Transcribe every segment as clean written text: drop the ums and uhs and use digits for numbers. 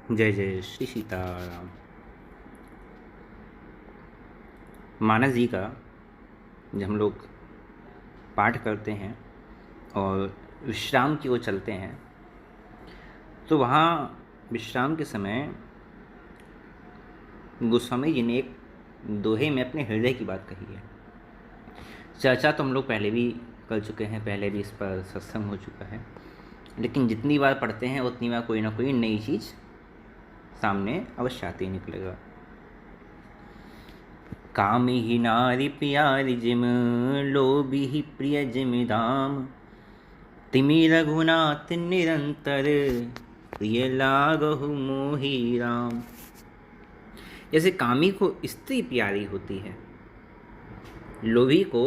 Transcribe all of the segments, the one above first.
जय जय श्री सीताराम। मानस जी का जब हम लोग पाठ करते हैं और विश्राम की ओर चलते हैं तो वहाँ विश्राम के समय गोस्वामी जी ने एक दोहे में अपने हृदय की बात कही है। चर्चा तो हम लोग पहले भी कर चुके हैं, पहले भी इस पर सत्संग हो चुका है, लेकिन जितनी बार पढ़ते हैं उतनी बार कोई ना कोई नई चीज़ सामने अवश्य आती निकलेगा। कामी ही नारी प्यारी जिम लोभी ही प्रिय जिम धाम, तिमि रघुनाथ निरंतर प्रिय लागहु मोहि राम। जैसे कामी को स्त्री प्यारी होती है, लोभी को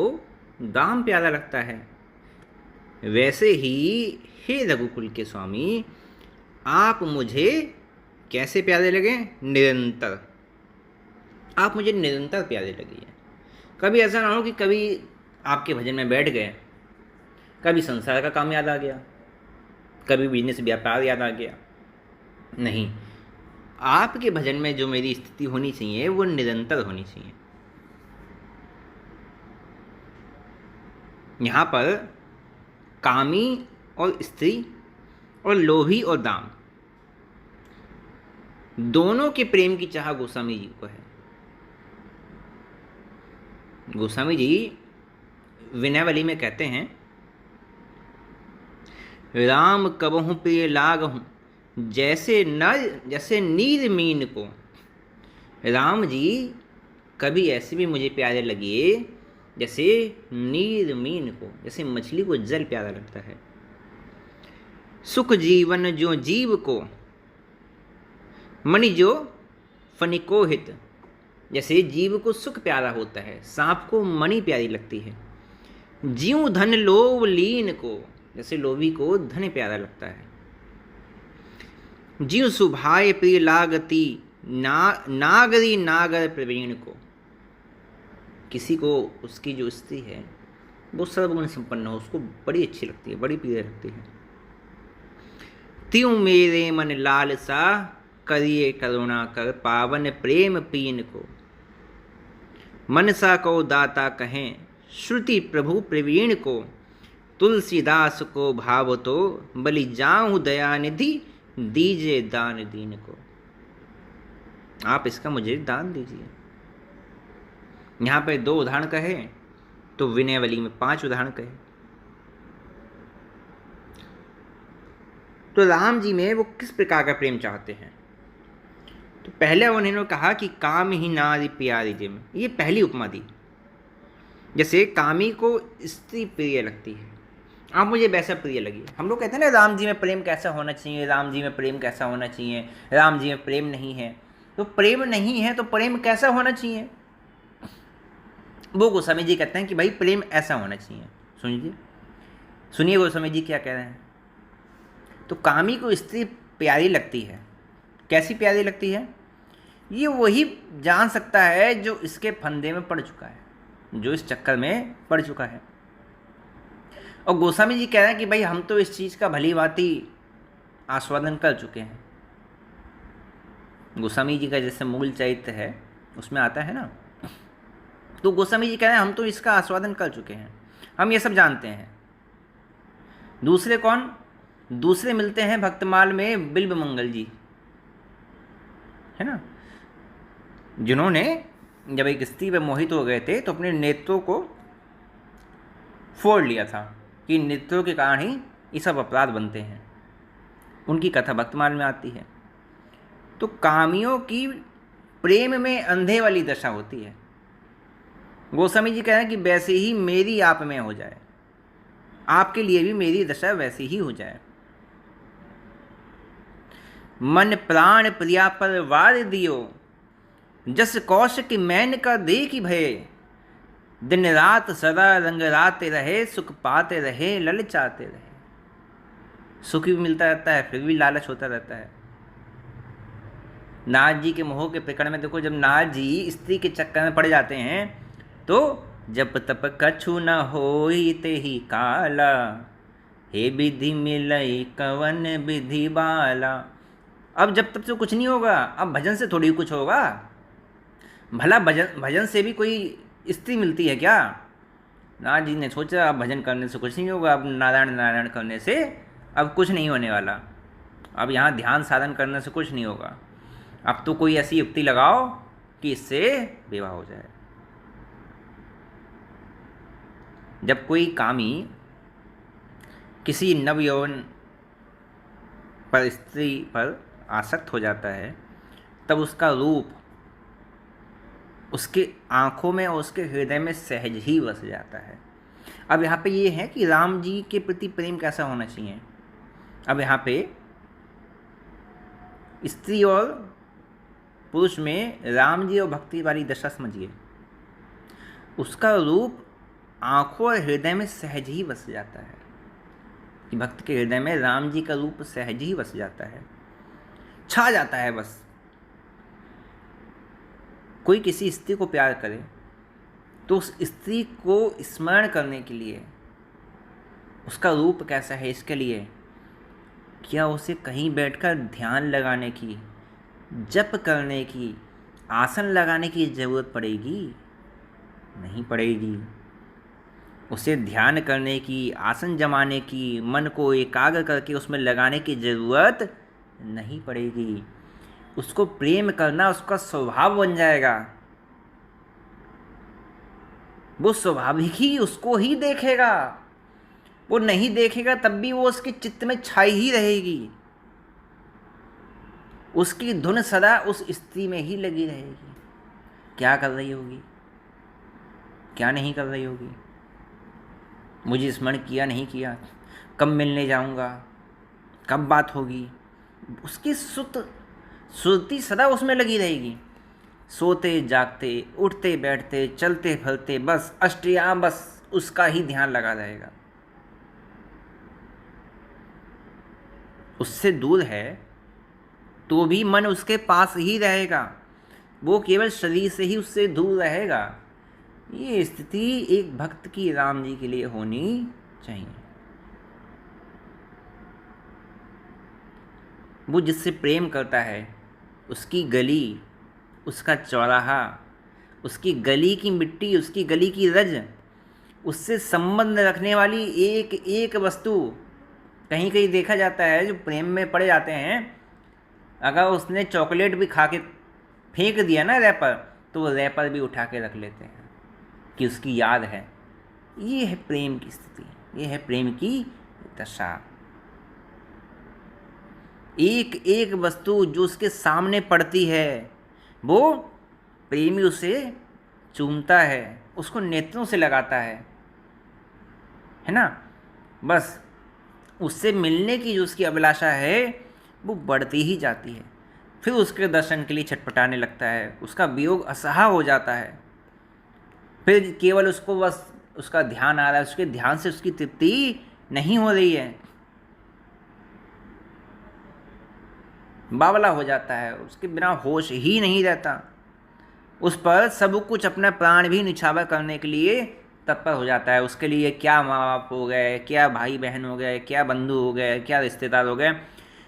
दाम प्यारा लगता है, वैसे ही हे रघुकुल के स्वामी आप मुझे कैसे प्यारे लगे? निरंतर। आप मुझे निरंतर प्यारे लगे हैं। कभी ऐसा ना हो कि कभी आपके भजन में बैठ गए, कभी संसार का काम याद आ गया, कभी बिजनेस व्यापार याद आ गया। नहीं, आपके भजन में जो मेरी स्थिति होनी चाहिए वो निरंतर होनी चाहिए। यहाँ पर कामी और स्त्री और लोभी और दाम दोनों के प्रेम की चाह गोस्वामी जी को है। गोस्वामी जी विनयवली में कहते हैं, राम कबहु प्रिय लागहु जैसे नीर मीन को। राम जी कभी ऐसे भी मुझे प्यारे लगे जैसे नीर मीन को, जैसे मछली को जल प्यारा लगता है। सुख जीवन जो जीव को, मणि जो फनिको हित। जैसे जीव को सुख प्यारा होता है, सांप को मणि प्यारी लगती है। जीव धन लोभ लीन को, जैसे लोभी को धन प्यारा लगता है। जीव सुभाय प्रिय लागती नागरी नागर प्रवीण को। किसी को उसकी जो स्त्री है वो सर्वगुण संपन्न हो, उसको बड़ी अच्छी लगती है, बड़ी प्रिय लगती है। त्यों मेरे मन लालसा करिए करुणा कर पावन प्रेम पीन को। मनसा को दाता कहें श्रुति प्रभु प्रवीण को। तुलसीदास को भाव तो बलि जाऊं दयानिधि दीजिए दान दीन को। आप इसका मुझे दान दीजिए। यहाँ पे 2 उदाहरण कहे तो विनयवली में 5 उदाहरण कहे। तो राम जी में वो किस प्रकार का प्रेम चाहते हैं? तो पहले उन्होंने कहा कि काम ही नारी प्यारी जिम, ये पहली उपमा दी। जैसे कामी को स्त्री प्रिय लगती है, आप मुझे वैसा प्रिय लगी। हम लोग कहते हैं ना राम जी में प्रेम कैसा होना चाहिए, राम जी में प्रेम कैसा होना चाहिए, राम जी में प्रेम नहीं है। तो प्रेम नहीं है तो प्रेम कैसा होना चाहिए? वो गोस्वामी जी कहते हैं कि भाई प्रेम ऐसा होना चाहिए। सुनिए गोस्वामी जी क्या कह रहे हैं। तो कामी को स्त्री प्यारी लगती है, कैसी प्यारी लगती है? ये वही जान सकता है जो इसके फंदे में पड़ चुका है, जो इस चक्कर में पड़ चुका है। और गोस्वामी जी कह रहे हैं कि भाई हम तो इस चीज़ का भली भांति आस्वादन कर चुके हैं। गोस्वामी जी का जैसे मूल चरित्र है उसमें आता है ना, तो गोस्वामी जी कह रहे हैं हम तो इसका आस्वादन कर चुके हैं, हम ये सब जानते हैं। दूसरे कौन? दूसरे मिलते हैं भक्तमाल में बिल्व मंगल जी, है ना, जिन्होंने जब एक स्त्री पर मोहित हो गए थे तो अपने नेत्रों को फोड़ लिया था कि नेत्रों के कारण ही ये सब अपराध बनते हैं। उनकी कथा भक्तमाल में आती है। तो कामियों की प्रेम में अंधे वाली दशा होती है। गोस्वामी जी कह रहे हैं कि वैसे ही मेरी आप में हो जाए, आपके लिए भी मेरी दशा वैसी ही हो जाए। मन प्राण प्रिया पर वार दियो, जस कौशिक मैन का देख भय। दिन रात सदा रंग राते रहे, सुख पाते रहे ललचाते रहे। सुख भी मिलता रहता है फिर भी लालच होता रहता है। नारद जी के मोह के प्रकरण में देखो, जब नारद जी स्त्री के चक्कर में पड़ जाते हैं तो जब तप कछु न होई ते ही काला, हे विधि मिलई कवन विधि बाला। अब जब तब से कुछ नहीं होगा, अब भजन से थोड़ी कुछ होगा। भला भजन भजन से भी कोई स्त्री मिलती है क्या? नारद जी ने सोचा अब भजन करने से कुछ नहीं होगा, अब नारायण नारायण करने से अब कुछ नहीं होने वाला, अब यहाँ ध्यान साधन करने से कुछ नहीं होगा, अब तो कोई ऐसी युक्ति लगाओ कि इससे विवाह हो जाए। जब कोई कामी किसी नवयौवन पर स्त्री पर आसक्त हो जाता है, तब उसका रूप उसके आँखों में और उसके हृदय में सहज ही बस जाता है। अब यहाँ पे ये है कि राम जी के प्रति प्रेम कैसा होना चाहिए। अब यहाँ पे स्त्री और पुरुष में राम जी और भक्ति वाली दशा समझिए, उसका रूप आँखों और हृदय में सहज ही बस जाता है, कि भक्त के हृदय में राम जी का रूप सहज ही बस जाता है, छा जाता है बस। कोई किसी स्त्री को प्यार करे तो उस स्त्री को स्मरण करने के लिए उसका रूप कैसा है, इसके लिए क्या उसे कहीं बैठकर ध्यान लगाने की, जप करने की, आसन लगाने की ज़रूरत पड़ेगी? नहीं पड़ेगी। उसे ध्यान करने की, आसन जमाने की, मन को एकाग्र करके उसमें लगाने की ज़रूरत नहीं पड़ेगी। उसको प्रेम करना उसका स्वभाव बन जाएगा। वो स्वाभाविक ही उसको ही देखेगा, वो नहीं देखेगा तब भी वो उसके चित्त में छाई ही रहेगी। उसकी धुन सदा उस स्त्री में ही लगी रहेगी। क्या कर रही होगी, क्या नहीं कर रही होगी, मुझे स्मरण किया नहीं किया, कब मिलने जाऊंगा, कब बात होगी, उसकी सुरती सदा उसमें लगी रहेगी। सोते जागते, उठते बैठते, चलते फिरते, बस अष्टयाम बस उसका ही ध्यान लगा रहेगा। उससे दूर है तो भी मन उसके पास ही रहेगा, वो केवल शरीर से ही उससे दूर रहेगा। ये स्थिति एक भक्त की राम जी के लिए होनी चाहिए। वो जिससे प्रेम करता है, उसकी गली, उसका चौराहा, उसकी गली की मिट्टी, उसकी गली की रज, उससे संबंध रखने वाली एक एक वस्तु, कहीं कहीं देखा जाता है जो प्रेम में पड़ जाते हैं, अगर उसने चॉकलेट भी खा के फेंक दिया ना रैपर, तो वो रैपर भी उठा के रख लेते हैं कि उसकी याद है। ये है प्रेम की स्थिति, ये है प्रेम की दशा। एक एक वस्तु जो उसके सामने पड़ती है, वो प्रेमी उसे चूमता है, उसको नेत्रों से लगाता है ना। बस उससे मिलने की जो उसकी अभिलाषा है वो बढ़ती ही जाती है। फिर उसके दर्शन के लिए छटपटाने लगता है, उसका वियोग असहा हो जाता है। फिर केवल उसको बस उसका ध्यान आ रहा है, उसके ध्यान से उसकी तृप्ति नहीं हो रही है, बावला हो जाता है, उसके बिना होश ही नहीं रहता। उस पर सब कुछ अपना प्राण भी निछावर करने के लिए तत्पर हो जाता है। उसके लिए क्या माँ बाप हो गए, क्या भाई बहन हो गए, क्या बंधु हो गए, क्या रिश्तेदार हो गए,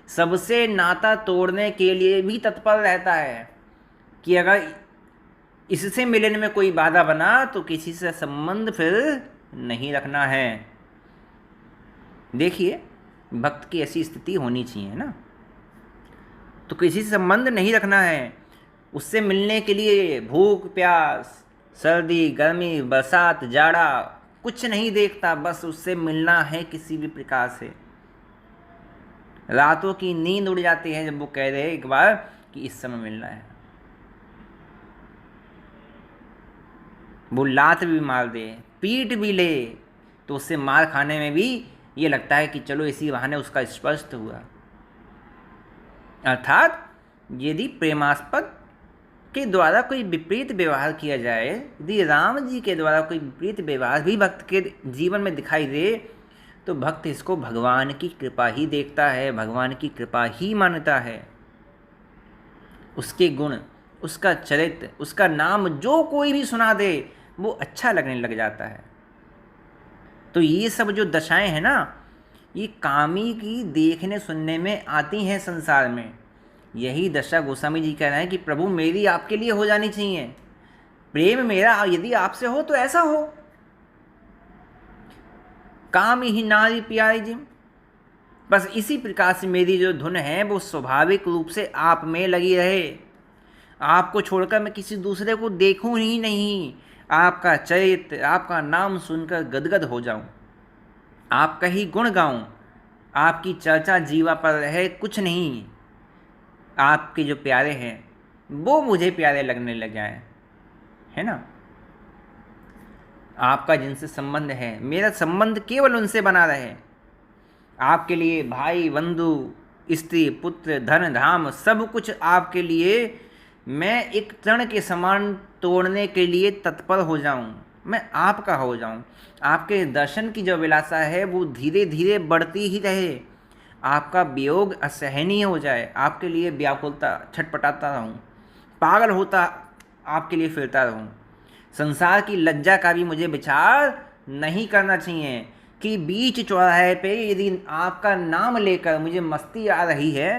सबसे नाता तोड़ने के लिए भी तत्पर रहता है कि अगर इससे मिलने में कोई बाधा बना तो किसी से संबंध फिर नहीं रखना है। देखिए, भक्त की ऐसी स्थिति होनी चाहिए ना, तो किसी से संबंध नहीं रखना है। उससे मिलने के लिए भूख प्यास, सर्दी गर्मी, बरसात जाड़ा कुछ नहीं देखता, बस उससे मिलना है किसी भी प्रकार से। रातों की नींद उड़ जाती है जब वो कह रहे एक बार कि इस समय मिलना है। वो लात भी मार दे, पीट भी ले, तो उससे मार खाने में भी ये लगता है कि चलो इसी बहाने उसका स्पर्श तो हुआ। अर्थात यदि प्रेमास्पद के द्वारा कोई विपरीत व्यवहार किया जाए, यदि राम जी के द्वारा कोई विपरीत व्यवहार भी भक्त के जीवन में दिखाई दे, तो भक्त इसको भगवान की कृपा ही देखता है, भगवान की कृपा ही मानता है। उसके गुण, उसका चरित्र, उसका नाम जो कोई भी सुना दे वो अच्छा लगने लग जाता है। तो ये सब जो दशाएं हैं ना, ये कामी की देखने सुनने में आती हैं संसार में, यही दशा गोस्वामी जी कह रहे हैं कि प्रभु मेरी आपके लिए हो जानी चाहिए, प्रेम मेरा यदि आपसे हो तो ऐसा हो। काम ही नारी प्यारी जिम, बस इसी प्रकार से मेरी जो धुन है वो स्वाभाविक रूप से आप में लगी रहे, आपको छोड़कर मैं किसी दूसरे को देखूं ही नहीं, आपका चरित्र आपका नाम सुनकर गदगद हो जाऊं, आपका ही गुण गाऊं, आपकी चर्चा जीवा पर रहे, कुछ नहीं, आपके जो प्यारे हैं वो मुझे प्यारे लगने लग जाए, है ना। आपका जिनसे संबंध है, मेरा संबंध केवल उनसे बना रहे। आपके लिए भाई बंधु स्त्री पुत्र धन धाम सब कुछ आपके लिए मैं एक तृण के समान तोड़ने के लिए तत्पर हो जाऊं, मैं आपका हो जाऊं। आपके दर्शन की जो विलासा है वो धीरे धीरे बढ़ती ही रहे, आपका वियोग असहनीय हो जाए, आपके लिए व्याकुलता छटपटाता रहूं, पागल होता आपके लिए फिरता रहूं। संसार की लज्जा का भी मुझे विचार नहीं करना चाहिए कि बीच चौराहे पे यदि आपका नाम लेकर मुझे मस्ती आ रही है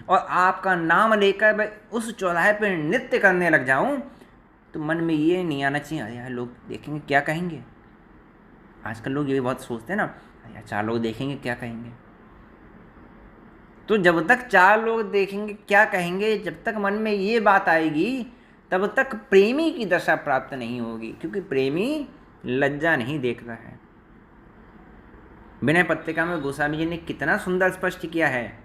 और आपका नाम लेकर मैं उस चौराहे पे नृत्य करने लग जाऊं, तो मन में ये नहीं आना चाहिए अरे यार लोग देखेंगे क्या कहेंगे। आजकल लोग ये बहुत सोचते हैं ना, अरे यार 4 लोग देखेंगे क्या कहेंगे। तो जब तक 4 लोग देखेंगे क्या कहेंगे, जब तक मन में ये बात आएगी तब तक प्रेमी की दशा प्राप्त नहीं होगी, क्योंकि प्रेमी लज्जा नहीं देखता है। विनय पत्रिका में गोस्वामी जी ने कितना सुंदर स्पष्ट किया है,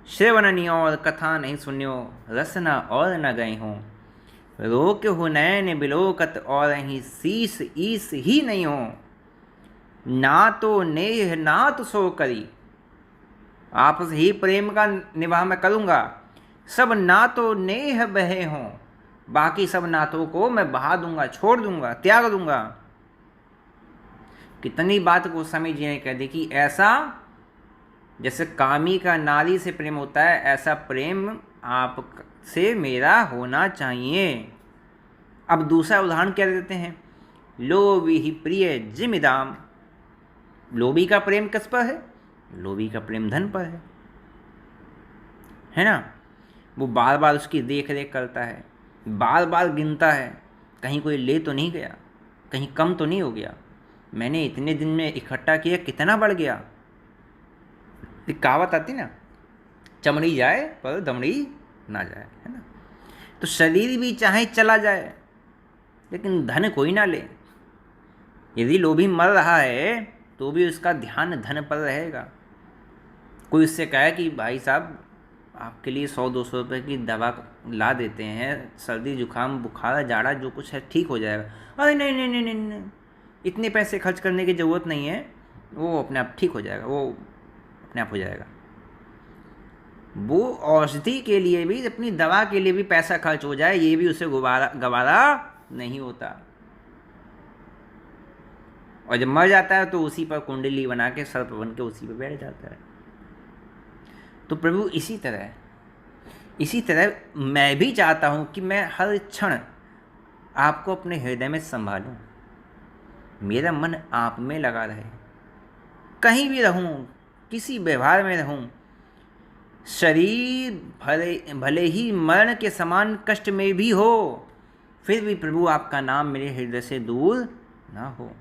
श्रवण नियो और कथा नहीं सुनियो, रस न और न गए हों, रोक हो नैन बिलोकत और ही शीस ईस ही नहीं हो, ना तो नेह ना तो सो करी। आपस ही प्रेम का निवाह मैं करूँगा, सब ना तो नेह बहे हों, बाकी सब नातों को मैं बहा दूंगा, छोड़ दूंगा, त्याग दूंगा। कितनी बात गोस्वामी जी ने कह दी कि ऐसा जैसे कामी का नारी से प्रेम होता है, ऐसा प्रेम आप से मेरा होना चाहिए। अब दूसरा उदाहरण क्या देते हैं, लोभी ही प्रिय जिमिदाम। लोभी का प्रेम किस पर है, लोभी का प्रेम धन पर है ना। वो बार बार उसकी देख रेख करता है, बार बार गिनता है, कहीं कोई ले तो नहीं गया, कहीं कम तो नहीं हो गया, मैंने इतने दिन में इकट्ठा किया कितना बढ़ गया। एक कहावत आती ना, चमड़ी जाए पर दमड़ी ना जाए, है ना। तो शरीर भी चाहे चला जाए लेकिन धन कोई ना ले। यदि लोभी मर रहा है तो भी उसका ध्यान धन पर रहेगा। कोई उससे कहे कि भाई साहब आपके लिए 100-200 रुपये की दवा ला देते हैं, सर्दी जुकाम बुखार जाड़ा जो कुछ है ठीक हो जाएगा, अरे नहीं नहीं नहीं नहीं नहीं, इतने पैसे खर्च करने की ज़रूरत नहीं है, वो अपने आप ठीक हो जाएगा, वो अपने आप हो जाएगा। वो औषधि के लिए भी, अपनी दवा के लिए भी पैसा खर्च हो जाए, ये भी उसे गवारा नहीं होता। और जब मर जाता है तो उसी पर कुंडली बना के सर्प बन के उसी पर बैठ जाता है। तो प्रभु इसी तरह मैं भी चाहता हूँ कि मैं हर क्षण आपको अपने हृदय में संभालूं, मेरा मन आप में लगा रहे, कहीं भी रहूं, किसी व्यवहार में रहूं, शरीर भले ही मरण के समान कष्ट में भी हो, फिर भी प्रभु आपका नाम मेरे हृदय से दूर ना हो।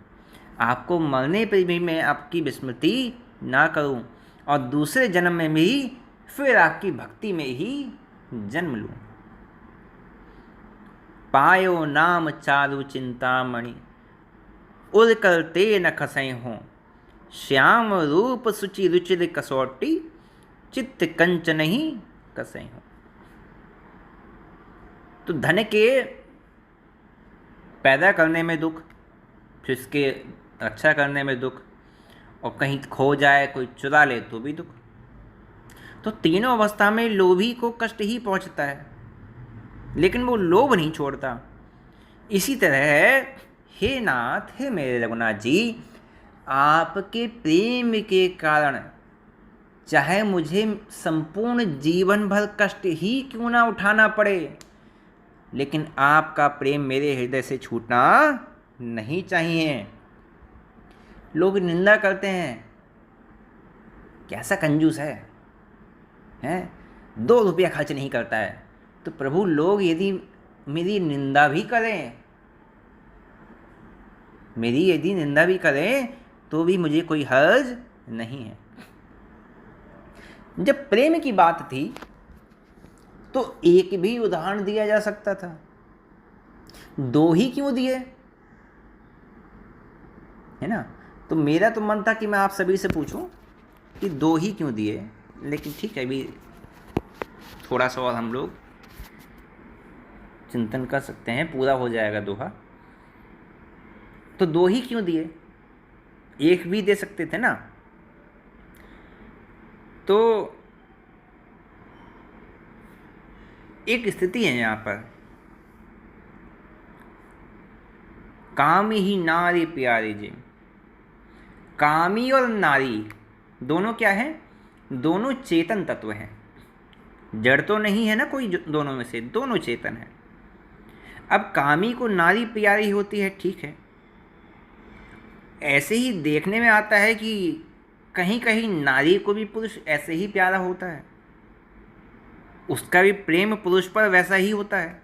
आपको मरने पर भी मैं आपकी विस्मृति ना करूं और दूसरे जन्म में भी फिर आपकी भक्ति में ही जन्म लूं। पायो नाम चारु चिंतामणि, उर करते न खसै हों, श्याम रूप सुचि रुचिर कसौटी, चित्त कंचन ही कसै हों। तो धन के पैदा करने में दुख, फिर इसके रक्षा करने में दुख, और कहीं खो जाए कोई चुरा ले तो भी दुख। तो तीनों अवस्था में लोभी को कष्ट ही पहुंचता है, लेकिन वो लोभ नहीं छोड़ता। इसी तरह हे नाथ, हे मेरे रघुनाथ जी, आपके प्रेम के कारण चाहे मुझे संपूर्ण जीवन भर कष्ट ही क्यों ना उठाना पड़े, लेकिन आपका प्रेम मेरे हृदय से छूटना नहीं चाहिए। लोग निंदा करते हैं, कैसा कंजूस है, 2 रुपया खर्च नहीं करता है। तो प्रभु लोग यदि मेरी निंदा भी करें, तो भी मुझे कोई हर्ज नहीं है। जब प्रेम की बात थी तो एक भी उदाहरण दिया जा सकता था, 2 ही क्यों दिए, है ना। तो मेरा तो मन था कि मैं आप सभी से पूछूं कि 2 ही क्यों दिए, लेकिन ठीक है, अभी थोड़ा सा और हम लोग चिंतन कर सकते हैं, पूरा हो जाएगा दोहा। तो 2 ही क्यों दिए, 1 भी दे सकते थे ना। तो एक स्थिति है यहाँ पर, काम ही नारी प्यारी जी। कामी और नारी दोनों क्या है, दोनों चेतन तत्व हैं, जड़ तो नहीं है ना कोई, दोनों में से दोनों चेतन है। अब कामी को नारी प्यारी होती है, ठीक है, ऐसे ही देखने में आता है कि कहीं कहीं नारी को भी पुरुष ऐसे ही प्यारा होता है, उसका भी प्रेम पुरुष पर वैसा ही होता है।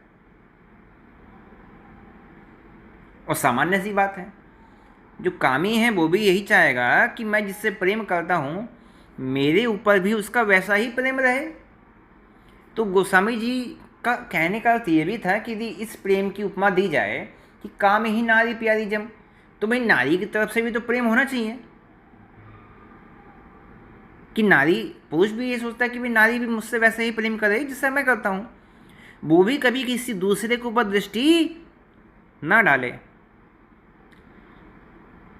और सामान्य सी बात है, जो कामी है वो भी यही चाहेगा कि मैं जिससे प्रेम करता हूँ मेरे ऊपर भी उसका वैसा ही प्रेम रहे। तो गोस्वामी जी का कहने का अर्थ ये भी था कि यदि इस प्रेम की उपमा दी जाए कि काम ही नारी प्यारी जम, तो भाई नारी की तरफ से भी तो प्रेम होना चाहिए, कि नारी, पुरुष भी ये सोचता है कि भाई नारी भी मुझसे वैसे ही प्रेम करे जिससे मैं करता हूँ, वो भी कभी किसी दूसरे के ऊपर दृष्टि ना डाले।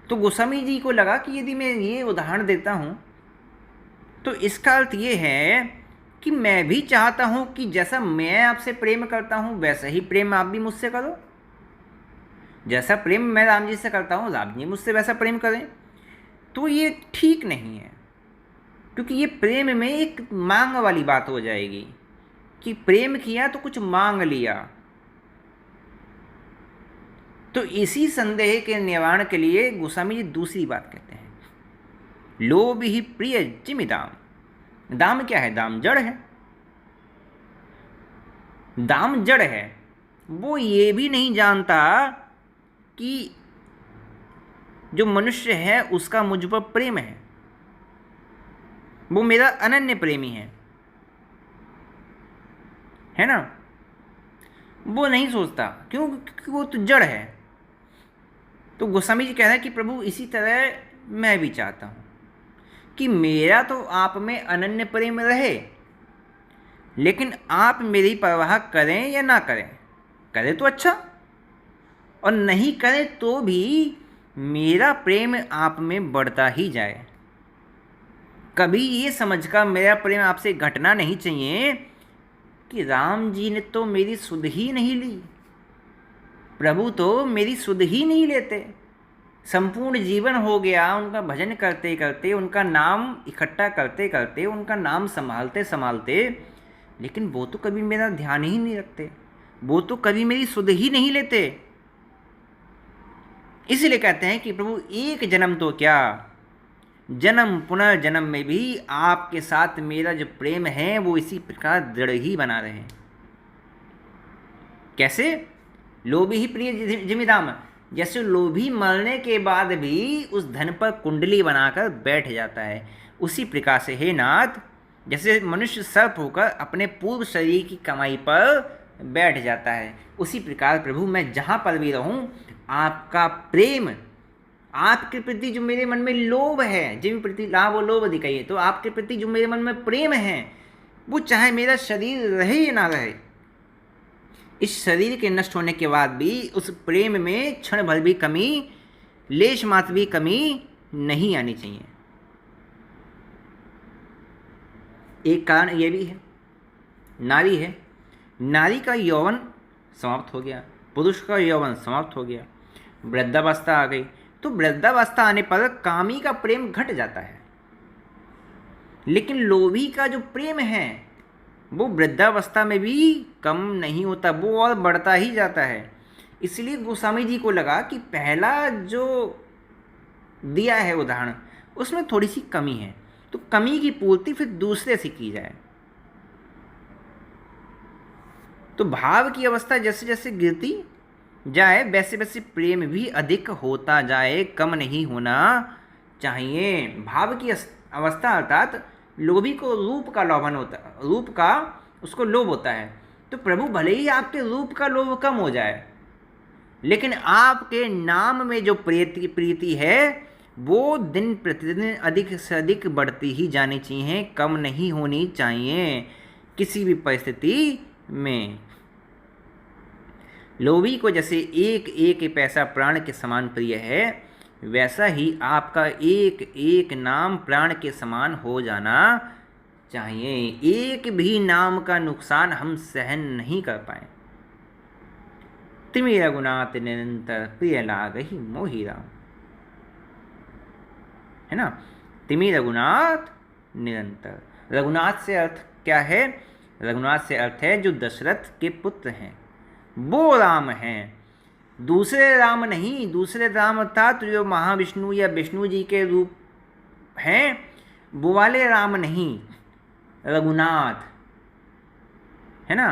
तो गोस्वामी जी को लगा कि यदि मैं ये उदाहरण देता हूँ तो इसका अर्थ ये है कि मैं भी चाहता हूँ कि जैसा मैं आपसे प्रेम करता हूँ वैसा ही प्रेम आप भी मुझसे करो, जैसा प्रेम मैं राम जी से करता हूँ राम जी मुझसे वैसा प्रेम करें। तो ये ठीक नहीं है, क्योंकि ये प्रेम में एक मांग वाली बात हो जाएगी कि प्रेम किया तो कुछ मांग लिया। तो इसी संदेह के निवारण के लिए गोस्वामी जी दूसरी बात कहते हैं, लोभ ही प्रिय जिमि दाम। दाम क्या है, दाम जड़ है, दाम जड़ है। वो ये भी नहीं जानता कि जो मनुष्य है उसका मुझ पर प्रेम है, वो मेरा अनन्य प्रेमी है ना। वो नहीं सोचता, क्यों, क्योंकि वो तो जड़ है। तो गोस्वामी जी कह रहे हैं कि प्रभु इसी तरह मैं भी चाहता हूँ कि मेरा तो आप में अनन्य प्रेम रहे, लेकिन आप मेरी परवाह करें या ना करें, करें तो अच्छा, और नहीं करें तो भी मेरा प्रेम आप में बढ़ता ही जाए। कभी ये समझकर मेरा प्रेम आपसे घटना नहीं चाहिए कि राम जी ने तो मेरी सुध ही नहीं ली, प्रभु तो मेरी सुध ही नहीं लेते, संपूर्ण जीवन हो गया उनका भजन करते करते, उनका नाम इकट्ठा करते करते, उनका नाम संभालते संभालते, लेकिन वो तो कभी मेरा ध्यान ही नहीं रखते, वो तो कभी मेरी सुध ही नहीं लेते। इसलिए कहते हैं कि प्रभु एक जन्म तो क्या, जन्म पुनर्जन्म में भी आपके साथ मेरा जो प्रेम है वो इसी प्रकार दृढ़ ही बना रहे। कैसे, लोभी ही प्रिय जिमि दाम, जैसे लोभी मरने के बाद भी उस धन पर कुंडली बनाकर बैठ जाता है, उसी प्रकार से हे नाथ, जैसे मनुष्य सर्प होकर अपने पूर्व शरीर की कमाई पर बैठ जाता है, उसी प्रकार प्रभु मैं जहाँ पर भी रहूँ आपका प्रेम, आपके प्रति जो मेरे मन में लोभ है, जिन प्रति लाभ और लोभ दिखाइए, तो आपके प्रति जो मेरे मन में प्रेम है वो चाहे मेरा शरीर रहे या ना रहे, इस शरीर के नष्ट होने के बाद भी उस प्रेम में क्षण भर भी कमी, लेश मात्र भी कमी नहीं आनी चाहिए। एक कारण ये भी है, नारी है, नारी का यौवन समाप्त हो गया, पुरुष का यौवन समाप्त हो गया, वृद्धावस्था आ गई, तो वृद्धावस्था आने पर कामी का प्रेम घट जाता है, लेकिन लोभी का जो प्रेम है वो वृद्धावस्था में भी कम नहीं होता, वो और बढ़ता ही जाता है। इसलिए गोस्वामी जी को लगा कि पहला जो दिया है उदाहरण उसमें थोड़ी सी कमी है, तो कमी की पूर्ति फिर दूसरे से की जाए। तो भाव की अवस्था जैसे जैसे गिरती जाए वैसे वैसे प्रेम भी अधिक होता जाए, कम नहीं होना चाहिए। भाव की अवस्था अर्थात लोभी को रूप का लोभन होता, रूप का उसको लोभ होता है। तो प्रभु भले ही आपके रूप का लोभ कम हो जाए, लेकिन आपके नाम में जो प्रीति है वो दिन प्रतिदिन अधिक से अधिक बढ़ती ही जानी चाहिए, कम नहीं होनी चाहिए किसी भी परिस्थिति में। लोभी को जैसे एक एक पैसा प्राण के समान प्रिय है, वैसा ही आपका एक एक नाम प्राण के समान हो जाना चाहिए। एक भी नाम का नुकसान हम सहन नहीं कर पाए। तिमिर रघुनाथ निरंतर प्रिय लागहि मोहि राम, है ना। तिमिर रघुनाथ निरंतर, रघुनाथ से अर्थ क्या है? रघुनाथ से अर्थ है जो दशरथ के पुत्र हैं वो राम हैं, दूसरे राम नहीं। दूसरे राम अर्थात जो महाविष्णु या विष्णु जी के रूप हैं वो वाले राम नहीं, रघुनाथ, है ना,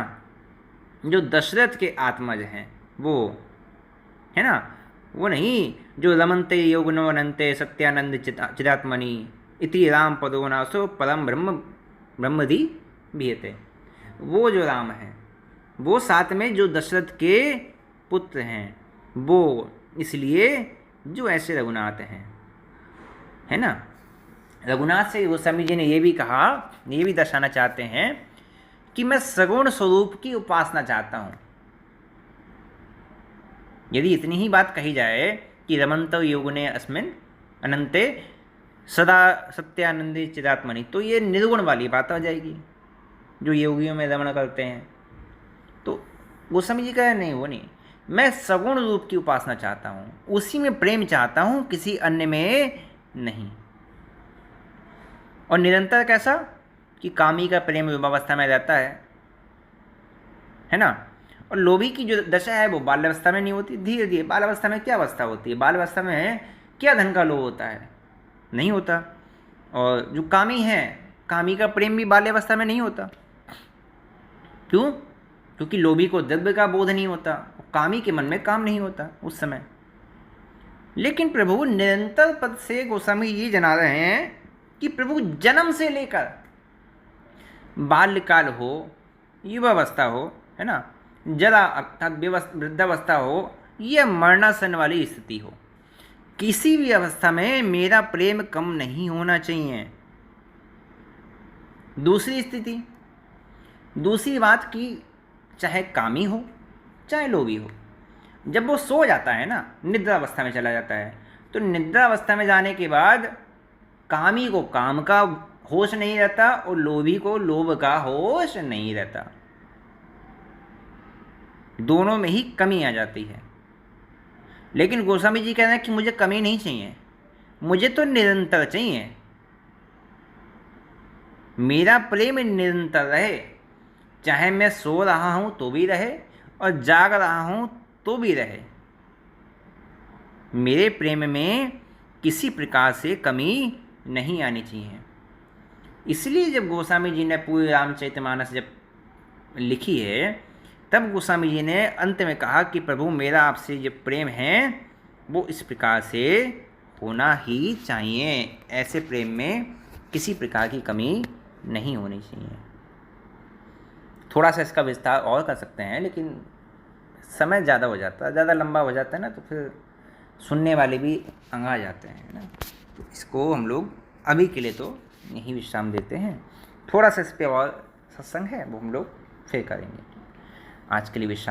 जो दशरथ के आत्मज हैं वो, है ना, वो नहीं जो रमन्ते योगनो अनंते सत्यानंद चिदात्मनि इति राम पदो नासो परम ब्रह्मधि भीयते। वो जो राम है वो साथ में जो दशरथ के पुत्र हैं वो, इसलिए जो ऐसे रघुनाथ हैं, है ना। रघुनाथ से गोस्वामी जी ने ये भी कहा, ये भी दर्शाना चाहते हैं कि मैं सगुण स्वरूप की उपासना चाहता हूँ। यदि इतनी ही बात कही जाए कि रमन्त योगुने अस्मिन् अनंते सदा सत्यानंदे चिदात्मनि, तो ये निर्गुण वाली बात आ जाएगी जो योगियों में रमण करते हैं। तो गोस्वामी जी कह नहीं, वो नहीं, मैं सगुण रूप की उपासना चाहता हूँ, उसी में प्रेम चाहता हूँ, किसी अन्य में नहीं। और निरंतर कैसा कि कामी का प्रेम युवावस्था में रहता है ना। और लोभी की जो दशा है वो बाल्यावस्था में नहीं होती, धीरे धीरे। बाल्यावस्था में क्या अवस्था होती है? बाल्यावस्था में क्या धन का लोभ होता है? नहीं होता। और जो कामी है, कामी का प्रेम भी बाल्यावस्था में नहीं होता। क्यों? क्योंकि लोभी को द्रव्य का बोध नहीं होता, कामी के मन में काम नहीं होता उस समय। लेकिन प्रभु निरंतर पद से गोस्वामी ये जना रहे हैं कि प्रभु जन्म से लेकर बाल्यकाल हो, युवावस्था हो, है ना, जरा अर्थात वृद्धावस्था हो या मरणासन वाली स्थिति हो, किसी भी अवस्था में मेरा प्रेम कम नहीं होना चाहिए। दूसरी स्थिति, दूसरी बात कि चाहे कामी हो चाहे लोभी हो, जब वो सो जाता है ना, निद्रा अवस्था में चला जाता है, तो निद्रा अवस्था में जाने के बाद कामी को काम का होश नहीं रहता और लोभी को लोभ का होश नहीं रहता। दोनों में ही कमी आ जाती है। लेकिन गोस्वामी जी कह रहे हैं कि मुझे कमी नहीं चाहिए, मुझे तो निरंतर चाहिए। मेरा प्रेम निरंतर रहे, चाहे मैं सो रहा हूं तो भी रहे और जाग रहा हूं तो भी रहे। मेरे प्रेम में किसी प्रकार से कमी नहीं आनी चाहिए। इसलिए जब गोस्वामी जी ने पूरी रामचरितमानस जब लिखी है, तब गोस्वामी जी ने अंत में कहा कि प्रभु मेरा आपसे जो प्रेम है वो इस प्रकार से होना ही चाहिए। ऐसे प्रेम में किसी प्रकार की कमी नहीं होनी चाहिए। थोड़ा सा इसका विस्तार और कर सकते हैं, लेकिन समय ज़्यादा हो जाता है, ज़्यादा लंबा हो जाता है ना, तो फिर सुनने वाले भी अंगा जाते हैं ना। तो इसको हम लोग अभी के लिए तो यहीं विश्राम देते हैं। थोड़ा सा इस पर और सत्संग है वो हम लोग फिर करेंगे। आज के लिए विश्राम।